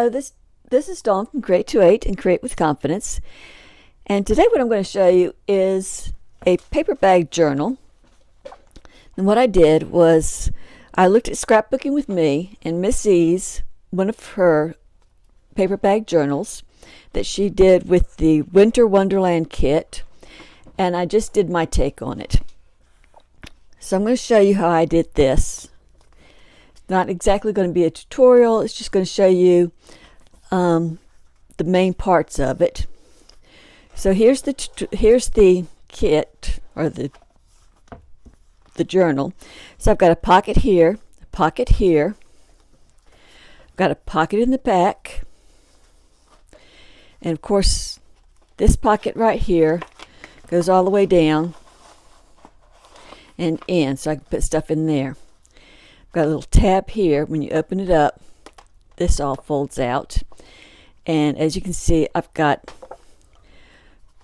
Hello, this is Dawn from Create to 8 and Create with Confidence. And today what I'm going to show you is a paper bag journal. And what I did was I looked at Scrapbooking with Me, and Miss E's, one of her paper bag journals that she did with the Winter Wonderland kit, and I just did my take on it. So I'm going to show you how I did this. Not exactly going to be a tutorial, it's just going to show you the main parts of it. So here's the kit, or the journal. So I've got a pocket here, I've got a pocket in the back, and of course this pocket right here goes all the way down and in, so I can put stuff in there. Got a little tab here. When you open it up, this all folds out, and as you can see, I've got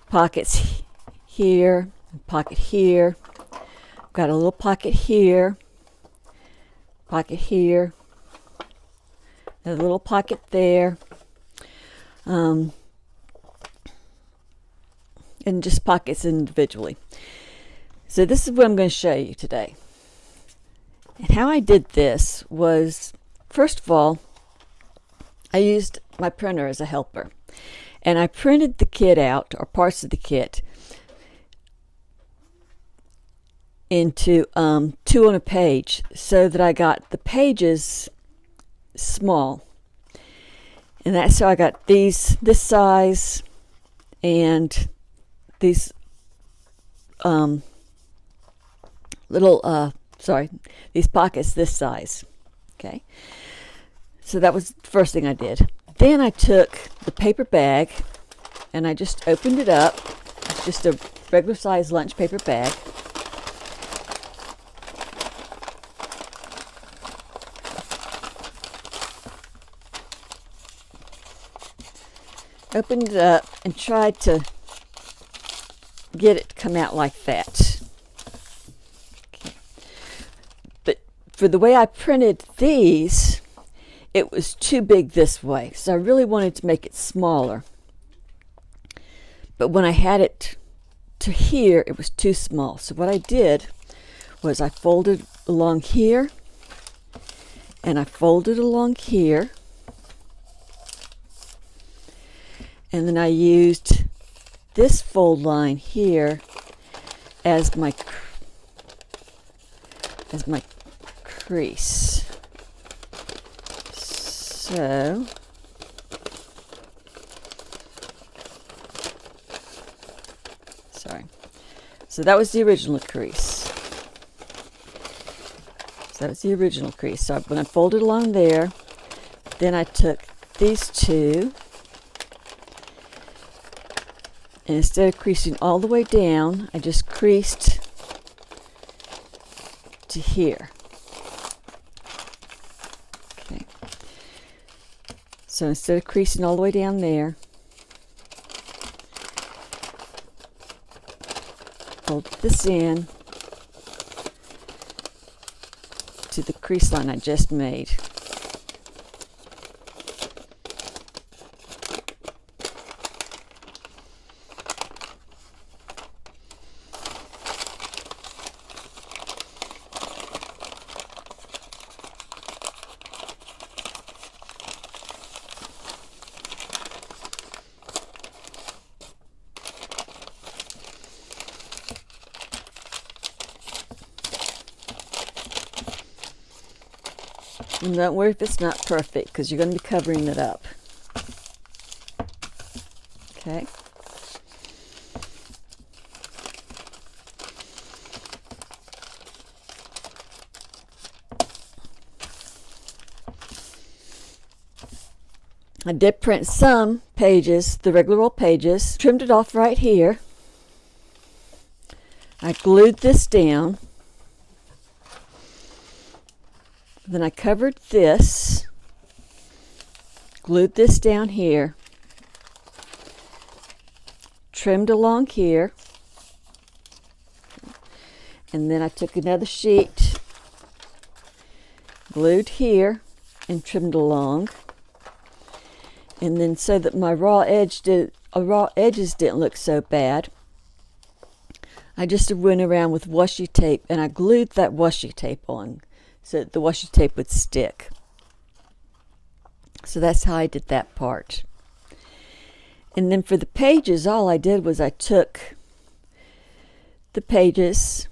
pockets here, pocket here, got a little pocket here, a little pocket there, and just pockets individually. So this is what I'm going to show you today. And how I did this was, first of all, I used my printer as a helper. And I printed the kit out, or parts of the kit, into 2 on a page, so that I got the pages small. And that's how I got this size, and these these pockets this size. Okay, so that was the first thing I did. Then I took the paper bag and I just opened it up. It's just a regular size lunch paper bag. Opened it up and tried to get it to come out like that. For the way I printed these, it was too big this way, so I really wanted to make it smaller. But when I had it to here, it was too small. So what I did was I folded along here, and I folded along here, and then I used this fold line here as my crease. So that was the original crease. So when I folded along there, then I took these two, and instead of creasing all the way down, I just creased to here. Okay. So instead of creasing all the way down there, fold this in to the crease line I just made. And don't worry if it's not perfect, because you're going to be covering it up. Okay. I did print some pages, the regular old pages, trimmed it off right here. I glued this down. Then I covered this, glued this down here, trimmed along here, and then I took another sheet, glued here, and trimmed along. And then so that my raw edges didn't look so bad, I just went around with washi tape and I glued that washi tape on so that the washi tape would stick. So that's how I did that part. And then for the pages, all I did was I took the pages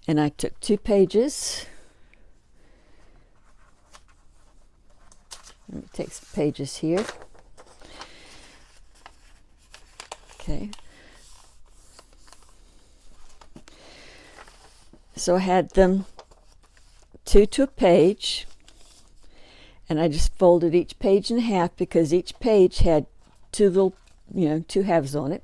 and I took 2 pages. Let me take some pages here. Okay. So I had them 2 to a page, and I just folded each page in half because each page had 2 little, 2 halves on it.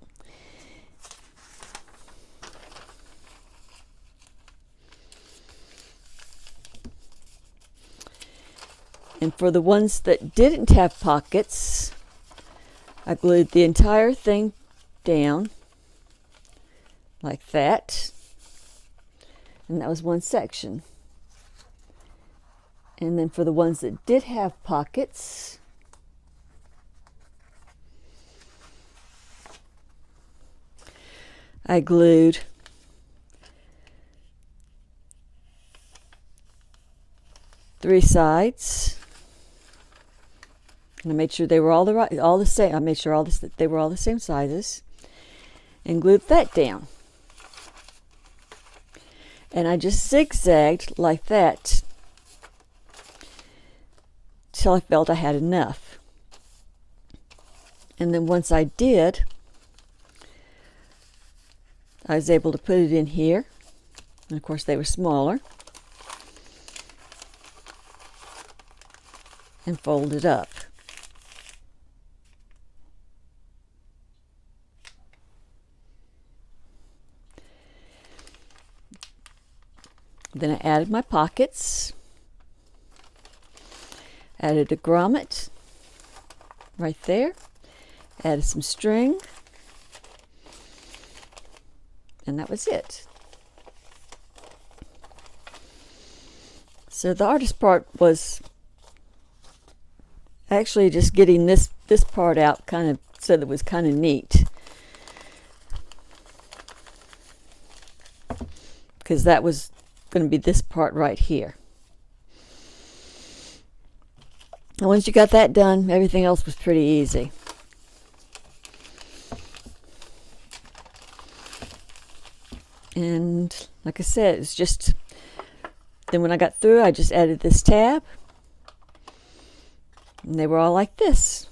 And for the ones that didn't have pockets, I glued the entire thing down like that. And that was one section. And then for the ones that did have pockets, I glued three sides. And I made sure they were all the same. I made sure they were all the same sizes, and glued that down. And I just zigzagged like that till I felt I had enough. And then once I did, I was able to put it in here. And of course they were smaller. And fold it up. Then I added my pockets, added a grommet right there, added some string, and that was it. So the hardest part was actually just getting this part out kind of so that it was kind of neat. Because that was going to be this part right here. And once you got that done, everything else was pretty easy. And like I said, it's just, then when I got through, I just added this tab. And they were all like this.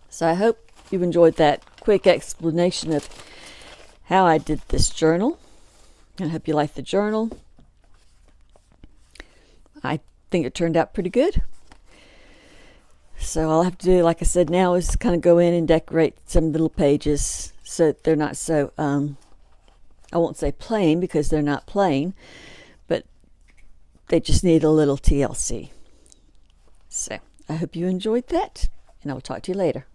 So I hope you enjoyed that quick explanation of how I did this journal. I hope you like the journal. I think it turned out pretty good. So all I have to do, like I said, now is kind of go in and decorate some little pages so that they're not so, I won't say plain because they're not plain, but they just need a little TLC. So I hope you enjoyed that, and I'll talk to you later.